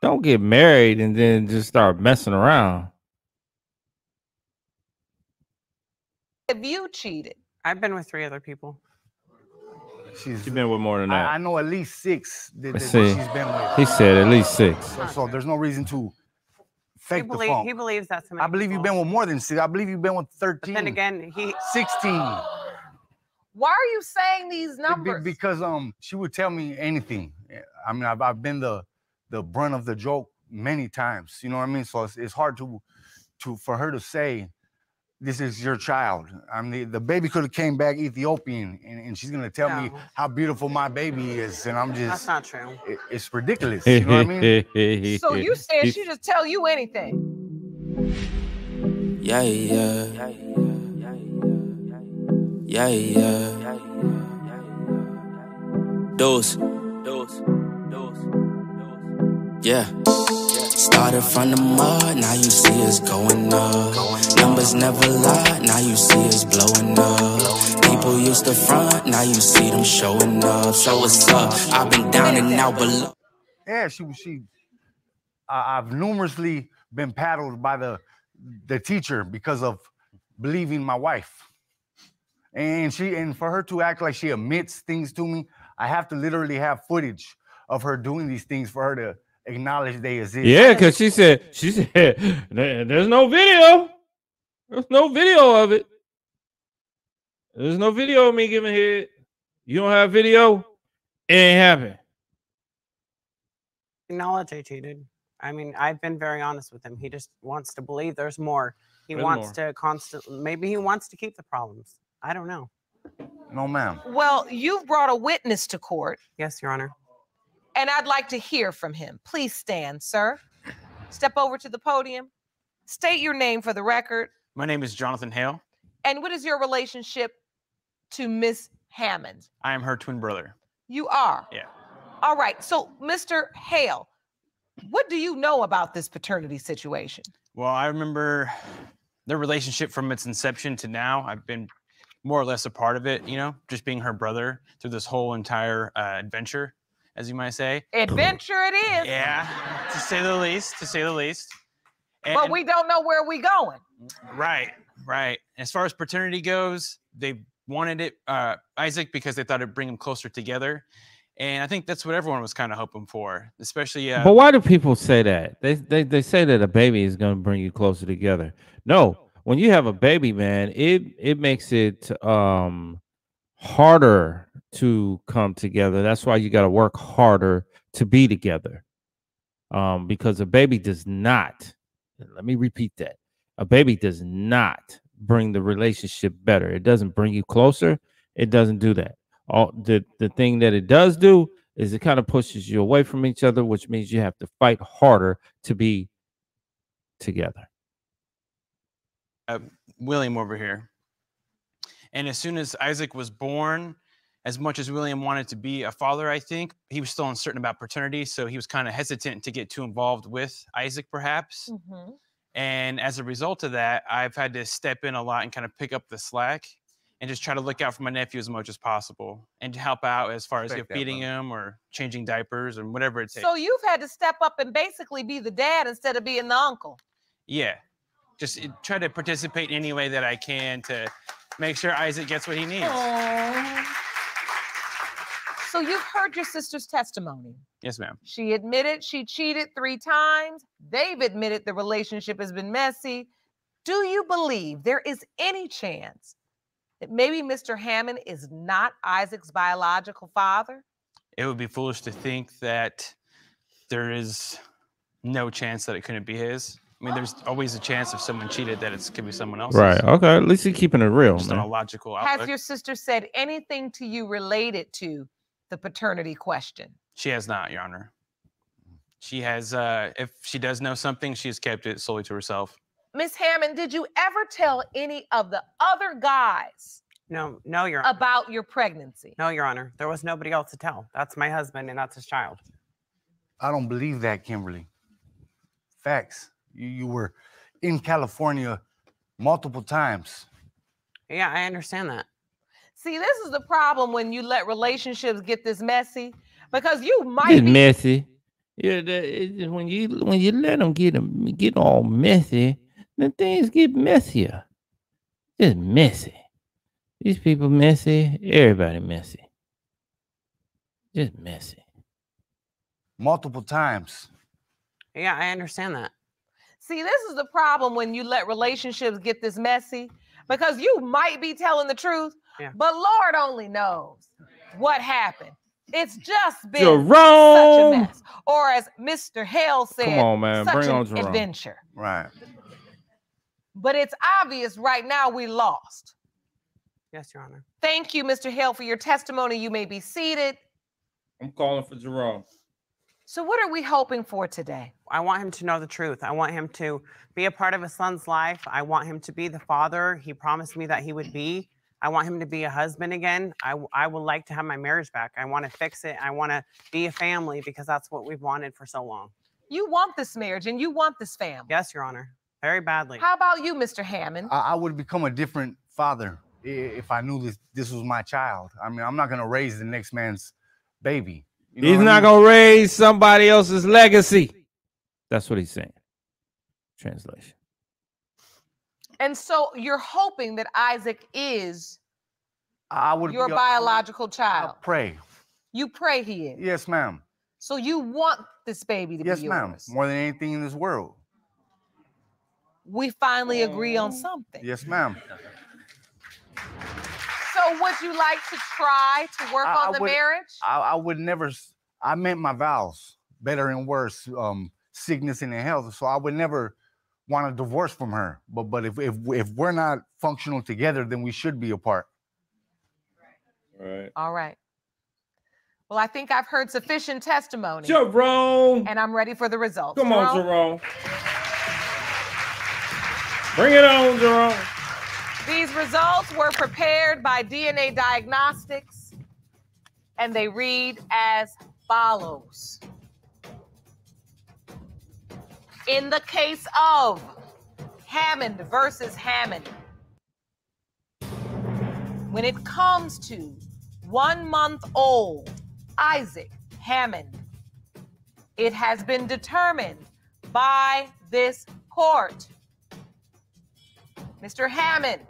Don't get married and then just start messing around. Have you cheated? I've been with 3 other people. She's been with more than that. I know at least 6 that she's been with. He said at least 6. So there's no reason to fake the funk. He believes that. I believe you've been with more than 6. I believe you've been with 13. But then again, 16. Why are you saying these numbers? Because she would tell me anything. I mean, I've been the brunt of the joke many times. You know what I mean? So it's hard for her to say, this is your child. I mean, the baby could have came back Ethiopian, and she's gonna tell me how beautiful my baby is, and I'm just. That's not true. It's ridiculous. You know what I mean? So you said she just tell you anything? Yeah. Dose. Yeah. Started from the mud, now you see us going up. Numbers never lie, now you see us blowing up. People used to front, now you see them showing up. So what's up? I've been down and out below. Yeah, I've numerously been paddled by the teacher because of believing my wife. And for her to act like she admits things to me, I have to literally have footage of her doing these things for her to acknowledge they exist. Yeah, because she said there's no video. There's no video of it. There's no video of me giving head. You don't have video? It ain't happen. Acknowledge I cheated. I mean, I've been very honest with him. He just wants to believe there's more. He wants to constantly, maybe he wants to keep the problems. I don't know. No, ma'am. Well, you've brought a witness to court. Yes, Your Honor. And I'd like to hear from him. Please stand, sir. Step over to the podium. State your name for the record. My name is Jonathan Hale. And what is your relationship to Miss Hammond? I am her twin brother. You are? Yeah. All right. So, Mr. Hale, what do you know about this paternity situation? Well, I remember their relationship from its inception to now. I've been more or less a part of it, you know, just being her brother through this whole entire adventure, as you might say. Adventure it is. Yeah, to say the least. And, but we don't know where we going. Right. As far as paternity goes, they wanted it, Isaac, because they thought it'd bring them closer together. And I think that's what everyone was kind of hoping for, especially. But why do people say that? They say that a baby is going to bring you closer together. No, when you have a baby, man, it makes it harder to come together. That's why you got to work harder to be together. Because a baby does not. Let me repeat that. A baby does not bring the relationship better. It doesn't bring you closer. It doesn't do that. The thing that it does do is it kind of pushes you away from each other, which means you have to fight harder to be together. William over here. And as soon as Isaac was born, as much as William wanted to be a father, I think, he was still uncertain about paternity. So he was kind of hesitant to get too involved with Isaac, perhaps. Mm-hmm. And as a result of that, I've had to step in a lot and kind of pick up the slack and just try to look out for my nephew as much as possible and to help out as far as feeding him or changing diapers and whatever it takes. So you've had to step up and basically be the dad instead of being the uncle. Yeah. Just try to participate in any way that I can to make sure Isaac gets what he needs. Aww. So you've heard your sister's testimony. Yes, ma'am. She admitted she cheated 3 times. They've admitted the relationship has been messy. Do you believe there is any chance that maybe Mr. Hammond is not Isaac's biological father? It would be foolish to think that there is no chance that it couldn't be his. I mean, there's always a chance if someone cheated that it could be someone else's. Right. Okay. At least he's keeping it real, just man. on a logical outlook. Has your sister said anything to you related to the paternity question? She has not, Your Honor. She has, if she does know something, she has kept it solely to herself. Miss Hammond, did you ever tell any of the other guys? No, Your Honor. About your pregnancy? No, Your Honor. There was nobody else to tell. That's my husband and that's his child. I don't believe that, Kimberly. Facts. You were in California multiple times. Yeah, I understand that. See, this is the problem when you let relationships get this messy, because you might It's be messy. Yeah, when you let them get all messy, then things get messier. Just messy. These people messy. Everybody messy. Just messy. Multiple times. Yeah, I understand that. See, this is the problem when you let relationships get this messy, because you might be telling the truth, Yeah. but Lord only knows what happened. It's just been Jerome! such a mess. Or as Mr. Hale said, Come on, man. such Bring an on Jerome. adventure. Right. But it's obvious right now we lost. Yes, Your Honor. Thank you, Mr. Hale, for your testimony. You may be seated. I'm calling for Jerome. So what are we hoping for today? I want him to know the truth. I want him to be a part of his son's life. I want him to be the father he promised me that he would be. I want him to be a husband again. I would like to have my marriage back. I want to fix it. I want to be a family because that's what we've wanted for so long. You want this marriage and you want this family. Yes, Your Honor. Very badly. How about you, Mr. Hammond? I would become a different father if I knew this was my child. I mean, I'm not going to raise the next man's baby. You know He's what I not mean? going to raise somebody else's legacy. That's what he's saying. Translation. And so you're hoping that Isaac is I would your be biological I'll child. pray. You pray he is. Yes, ma'am. So you want this baby to Yes, be ma'am. yours. More than anything in this world. We finally agree on something. Yes, ma'am. So would you like to try to work on the marriage? I would never. I meant my vows, better and worse, sickness and in health. So I would never want a divorce from her. But if we're not functional together, then we should be apart. Right. All right. Well, I think I've heard sufficient testimony. Jerome. And I'm ready for the results. Come on, Jerome. Bring it on, Jerome. These results were prepared by DNA Diagnostics, and they read as follows. In the case of Hammond versus Hammond, when it comes to 1-month-old Isaac Hammond, it has been determined by this court, Mr. Hammond,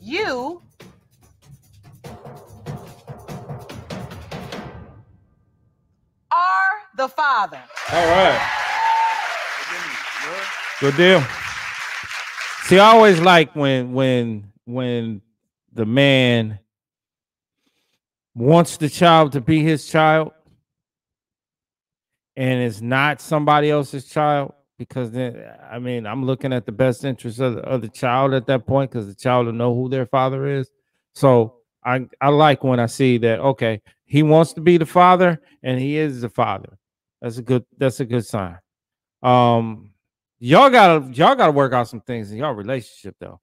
you are the father. All right. Good deal. See, I always like when the man wants the child to be his child and it's not somebody else's child, because then, I mean, I'm looking at the best interest of the child at that point, because the child will know who their father is. So I like when I see that, okay, he wants to be the father and he is the father. That's a good sign. Y'all gotta work out some things in y'all relationship though.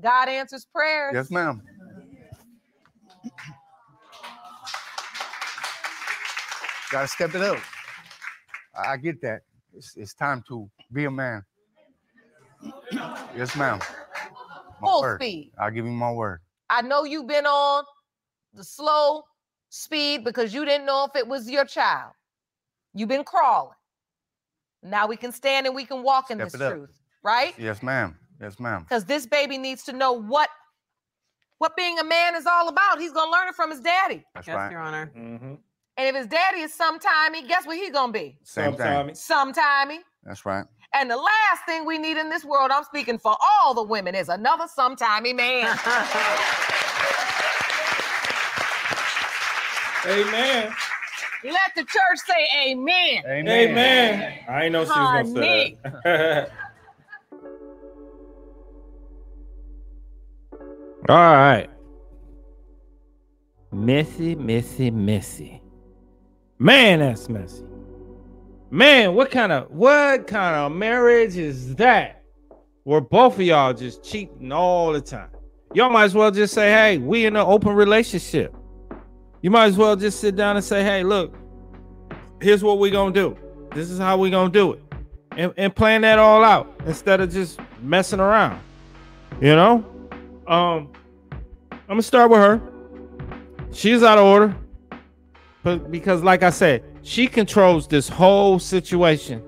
God answers prayers. Yes, ma'am. Gotta step it up. I get that. It's time to be a man. Yes, ma'am. Full speed. I'll give you my word. I know you've been on the slow speed because you didn't know if it was your child. You've been crawling. Now we can stand and we can walk in this truth, right? Yes, ma'am. Yes, ma'am. Because this baby needs to know what being a man is all about. He's going to learn it from his daddy. That's Yes, right. Your Honor. Mm-hmm. And if his daddy is sometimey, guess what he's going to be? Same thing. Sometimey. That's right. And the last thing we need in this world, I'm speaking for all the women, is another sometimey man. Amen. Let the church say amen. Amen. Amen. I ain't know she was gonna say that. All right. Messy. Man, that's messy. Man, what kind of marriage is that? Where both of y'all just cheating all the time. Y'all might as well just say, hey, we in an open relationship. You might as well just sit down and say, hey, look, here's what we're gonna do. This is how we're gonna do it. and plan that all out instead of just messing around. You know? I'm gonna start with her. She's out of order. But because, like I said, she controls this whole situation.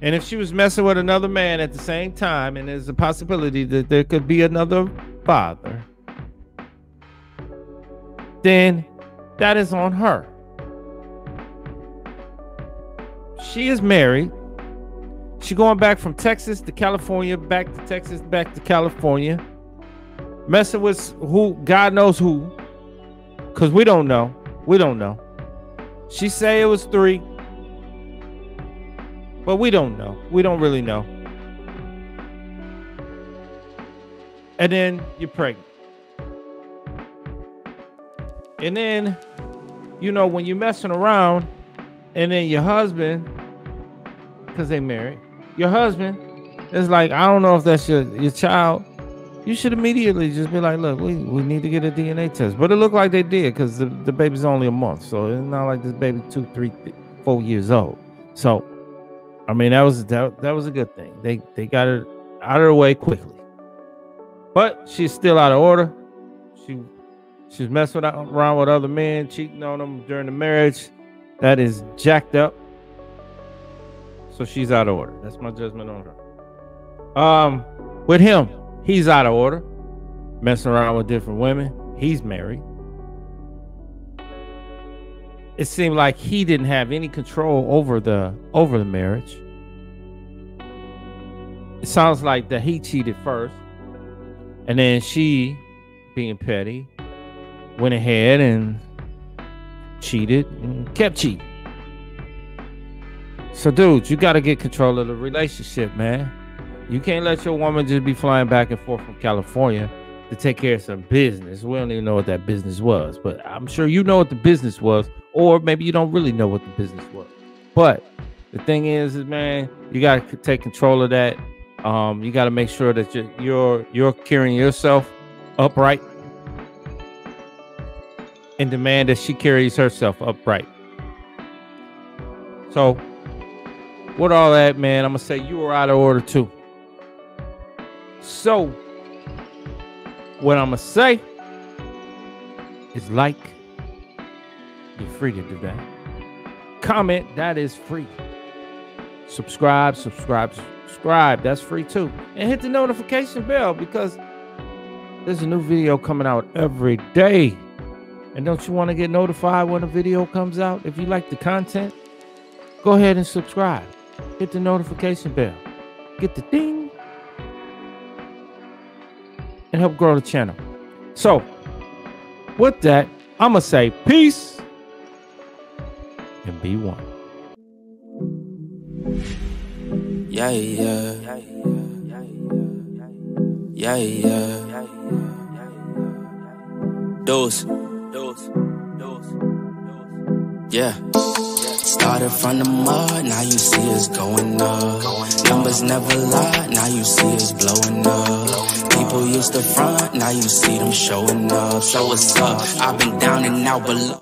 And if she was messing with another man at the same time, and there's a possibility that there could be another father, then that is on her. She is married. She going back from Texas to California, back to Texas, back to California, messing with who, God knows who, because we don't know. We don't know. She say it was 3, but we don't know. We don't really know. And then you're pregnant. And then, you know, when you're messing around, and then your husband, because they married, your husband is like, I don't know if that's your child. You should immediately just be like, look, we need to get a DNA test. But it looked like they did, because the baby's only a month. So it's not like this baby 2, 3, 4 years old. So, I mean, that was a good thing. They got it out of the way quickly. But she's still out of order. She's messing around with other men, cheating on them during the marriage. That is jacked up. So she's out of order. That's my judgment on her. With him, he's out of order. Messing around with different women. He's married. It seemed like he didn't have any control over the marriage. It sounds like that he cheated first. And then she, being petty, went ahead and cheated and kept cheating. So, dudes, you got to get control of the relationship, man. You can't let your woman just be flying back and forth from California to take care of some business. We don't even know what that business was, but I'm sure you know what the business was, or maybe you don't really know what the business was. But the thing is man, you got to take control of that. You got to make sure that you're carrying yourself upright, and demand that she carries herself upright. So, with all that, man, I'm gonna say you were out of order too. So, what I'm gonna say is like. You're free to do that. Comment, that is free. Subscribe. That's free too. And hit the notification bell, because there's a new video coming out every day. And don't you want to get notified when a video comes out? If you like the content, go ahead and subscribe. Hit the notification bell. Get the ding. And help grow the channel. So, with that, I'm going to say peace and be one. Yeah. Those. Yeah. Started from the mud, now you see us going up. Numbers never lie, now you see us blowing up. People used to front, now you see them showing up. So what's up? I've been down and out below.